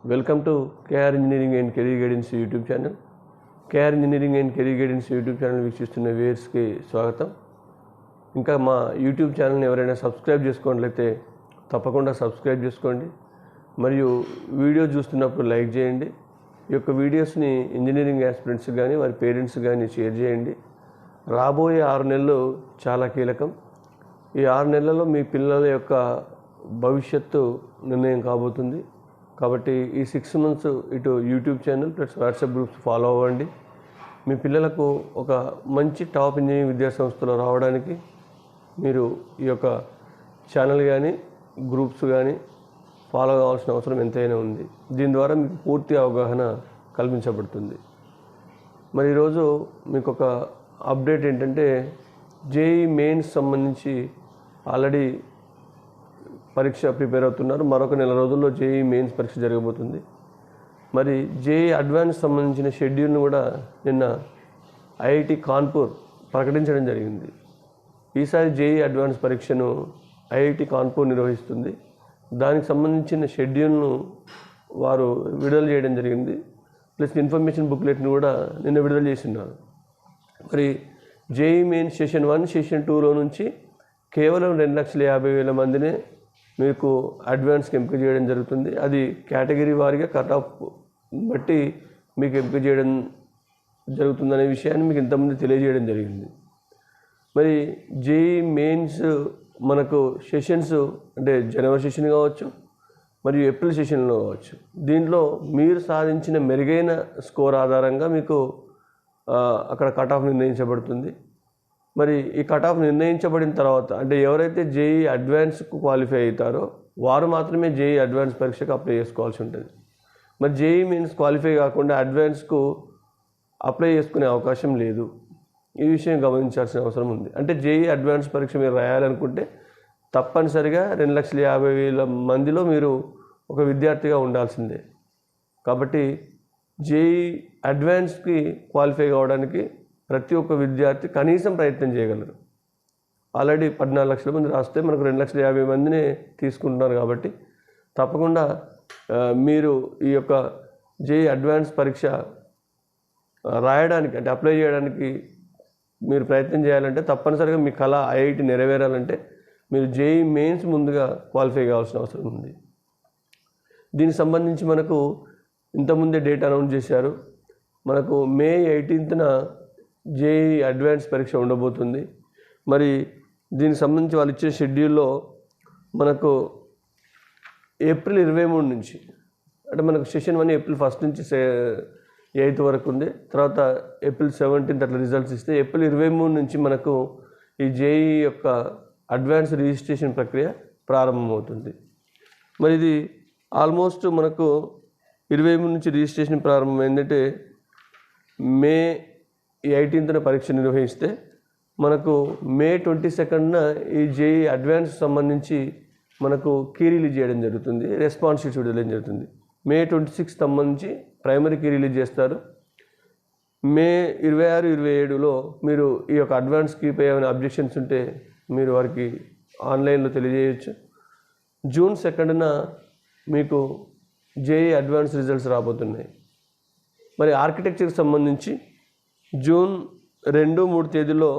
Welcome to KR Engineering and Career Guidance YouTube channel. KR Engineering and Career Guidance YouTube channel వీక్షిస్తున్న వ్యూయర్స్కి స్వాగతం. ఇంకా మా YouTube ఛానల్ని ఎవరైనా సబ్స్క్రైబ్ చేసుకోండి తప్పకుండా సబ్స్క్రైబ్ చేసుకోండి. మరియు వీడియో చూస్తున్నప్పుడు లైక్ చేయండి. ఈ యొక్క వీడియోస్ని ఇంజనీరింగ్ యాస్పిరెంట్స్ కానీ వారి పేరెంట్స్ కానీ షేర్ చేయండి. రాబోయే 6 నెలలు చాలా కీలకం. ఈ 6 నెలల్లో మీ పిల్లల యొక్క భవిష్యత్తు నిర్ణయం కాబోతుంది. కాబట్టి ఈ 6 months ఇటు YouTube channel plus WhatsApp groups follow అవ్వండి. మీ పిల్లలకు ఒక మంచి టాప్ ఇంజనీరింగ్ విద్యా సంస్థలో రావడానికి మీరు ఈ యొక్క ఛానల్ కానీ గ్రూప్స్ కానీ ఫాలో కావాల్సిన అవసరం ఎంతైనా ఉంది. దీని ద్వారా మీకు పూర్తి అవగాహన కల్పించబడుతుంది. మరి ఈరోజు మీకు ఒక అప్డేట్ ఏంటంటే జేఈ మెయిన్స్ సంబంధించి ఆల్రెడీ పరీక్ష ప్రిపేర్ అవుతున్నారు. మరొక నెల రోజుల్లో జేఈ మెయిన్స్ పరీక్ష జరగబోతుంది. మరి జేఈ అడ్వాన్స్ సంబంధించిన షెడ్యూల్ను కూడా నిన్న ఐఐటి కాన్పూర్ ప్రకటించడం జరిగింది. ఈసారి జేఈ అడ్వాన్స్ పరీక్షను ఐఐటి కాన్పూర్ నిర్వహిస్తుంది. దానికి సంబంధించిన షెడ్యూల్ను వారు విడుదల చేయడం జరిగింది. ప్లస్ ఇన్ఫర్మేషన్ బుక్లెట్ని కూడా నిన్న విడుదల చేస్తున్నారు. మరి జేఈ మెయిన్స్ సెషన్ 1 సెషన్ 2లో నుంచి కేవలం 2,50,000 మందినే మీకు అడ్వాన్స్కి ఎంపిక చేయడం జరుగుతుంది. అది కేటగిరీ వారీగా కట్ ఆఫ్ బట్టి మీకు ఎంపిక చేయడం జరుగుతుందనే విషయాన్ని మీకు ఇంతకుముందు తెలియజేయడం జరిగింది. మరి జేఈ మెయిన్స్ మనకు సెషన్స్ అంటే జనవరి సెషన్ కావచ్చు మరియు ఏప్రిల్ సెషన్లో కావచ్చు. దీంట్లో మీరు సాధించిన మెరుగైన స్కోర్ ఆధారంగా మీకు అక్కడ కట్ ఆఫ్ నిర్ణయించబడుతుంది. మరి ఈ కట్ ఆఫ్ నిర్ణయించబడిన తర్వాత అంటే ఎవరైతే జేఈ అడ్వాన్స్కు క్వాలిఫై అవుతారో వారు మాత్రమే జేఈ అడ్వాన్స్ పరీక్షకు అప్లై చేసుకోవాల్సి ఉంటుంది. మరి జేఈ మీన్స్ క్వాలిఫై కాకుండా అడ్వాన్స్కు అప్లై చేసుకునే అవకాశం లేదు. ఈ విషయం గమనించాల్సిన అవసరం ఉంది. అంటే జేఈ అడ్వాన్స్ పరీక్ష మీరు రాయాలనుకుంటే తప్పనిసరిగా 2,50,000 మందిలో మీరు ఒక విద్యార్థిగా ఉండాల్సిందే. కాబట్టి జేఈ అడ్వాన్స్కి క్వాలిఫై కావడానికి ప్రతి ఒక్క విద్యార్థి కనీసం ప్రయత్నం చేయగలరు. ఆల్రెడీ 14 లక్షల మంది రాస్తే మనకు 2,50,000 మందినే తీసుకుంటున్నారు. కాబట్టి తప్పకుండా మీరు ఈ యొక్క జేఈ అడ్వాన్స్ పరీక్ష రాయడానికి అంటే అప్లై చేయడానికి మీరు ప్రయత్నం చేయాలంటే తప్పనిసరిగా మీ కళ ఐఐటి నెరవేరాలంటే మీరు జేఈ మెయిన్స్ ముందుగా క్వాలిఫై కావాల్సిన అవసరం ఉంది. దీనికి సంబంధించి మనకు ఇంతకుముందే డేట్ అనౌన్స్ చేశారు. మనకు మే 18న జేఈ అడ్వాన్స్ పరీక్ష ఉండబోతుంది. మరి దీనికి సంబంధించి వాళ్ళు ఇచ్చిన షెడ్యూల్లో మనకు ఏప్రిల్ 23 నుంచి అంటే మనకు సెషన్ 1 ఏప్రిల్ 1 నుంచి 8 వరకు ఉంది. తర్వాత ఏప్రిల్ 17 అట్లా రిజల్ట్స్ ఇస్తే ఏప్రిల్ 23 నుంచి మనకు ఈ జేఈ యొక్క అడ్వాన్స్ రిజిస్ట్రేషన్ ప్రక్రియ ప్రారంభమవుతుంది. మరి ఇది ఆల్మోస్ట్ మనకు 23 నుంచి రిజిస్ట్రేషన్ ప్రారంభమైందంటే మే 18న పరీక్ష నిర్వహిస్తే మనకు మే 22న ఈ జేఈ అడ్వాన్స్ సంబంధించి మనకు కీ రిలీజ్ చేయడం జరుగుతుంది. రెస్పాన్స్ షీట్స్ విడుదల జరుగుతుంది. మే 26 సంబంధించి ప్రైమరీ కీ రిలీజ్ చేస్తారు. మే 26, 27లో మీరు ఈ యొక్క అడ్వాన్స్ కీపై ఏమైనా అబ్జెక్షన్స్ ఉంటే మీరు వారికి ఆన్లైన్లో తెలియజేయచ్చు. జూన్ 2న మీకు జేఈ అడ్వాన్స్ రిజల్ట్స్ రాబోతున్నాయి. మరి ఆర్కిటెక్చర్కి సంబంధించి జూన్ 2, 3 తేదీలో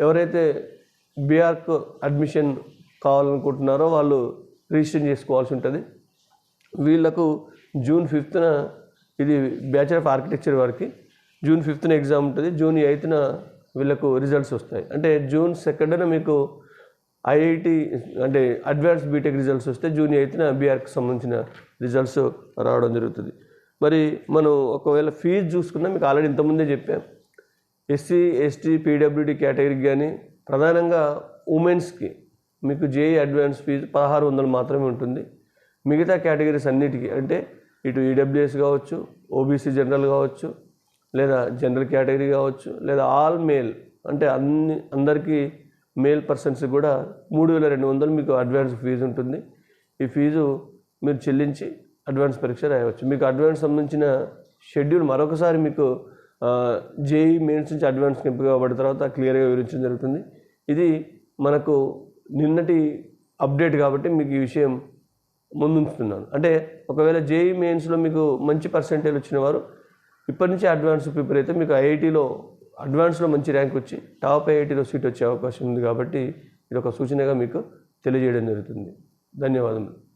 ఎవరైతే బీఆర్క్ అడ్మిషన్ కావాలనుకుంటున్నారో వాళ్ళు రిజిస్ట్రేషన్ చేసుకోవాల్సి ఉంటుంది. వీళ్లకు జూన్ 5న ఇది బ్యాచిలర్ ఆఫ్ ఆర్కిటెక్చర్ వారికి జూన్ 5న ఎగ్జామ్ ఉంటుంది. జూన్ 8న వీళ్ళకు రిజల్ట్స్ వస్తాయి. అంటే జూన్ 2న మీకు ఐఐటి అంటే అడ్వాన్స్ బీటెక్ రిజల్ట్స్ వస్తే జూన్ 8న బీఆర్కి సంబంధించిన రిజల్ట్స్ రావడం జరుగుతుంది. మరి మనం ఒకవేళ ఫీజు చూసుకున్నా మీకు ఆల్రెడీ ఇంతకుముందే చెప్పాం. ఎస్సీ, ఎస్టీ, పీడబ్ల్యూడీ కేటగిరీకి కానీ ప్రధానంగా ఉమెన్స్కి మీకు జేఈ అడ్వాన్స్ ఫీజు 1,600 మాత్రమే ఉంటుంది. మిగతా కేటగిరీస్ అన్నిటికీ అంటే ఇటు ఈడబ్ల్యూఎస్ కావచ్చు, ఓబీసీ జనరల్ కావచ్చు, లేదా జనరల్ కేటగిరీ కావచ్చు, లేదా ఆల్ మేల్ అంటే అందరికీ మేల్ పర్సన్స్ కూడా 3,200 మీకు అడ్వాన్స్ ఫీజు ఉంటుంది. ఈ ఫీజు మీరు చెల్లించి అడ్వాన్స్ పరీక్ష రాయవచ్చు. మీకు అడ్వాన్స్ సంబంధించిన షెడ్యూల్ మరొకసారి మీకు జేఈ మెయిన్స్ నుంచి అడ్వాన్స్కి ఎంపిక కాబడిన తర్వాత క్లియర్గా వివరించడం జరుగుతుంది. ఇది మనకు నిన్నటి అప్డేట్ కాబట్టి మీకు ఈ విషయం ముందుంచుతున్నాను. అంటే ఒకవేళ జేఈ మెయిన్స్లో మీకు మంచి పర్సెంటేజ్ వచ్చిన వారు ఇప్పటి నుంచి అడ్వాన్స్ ప్రిపేర్ అయితే మీకు ఐఐటీలో అడ్వాన్స్లో మంచి ర్యాంక్ వచ్చి టాప్ ఐఐటీలో సీట్ వచ్చే అవకాశం ఉంది. కాబట్టి ఇది ఒక సూచనగా మీకు తెలియజేయడం జరుగుతుంది. ధన్యవాదములు.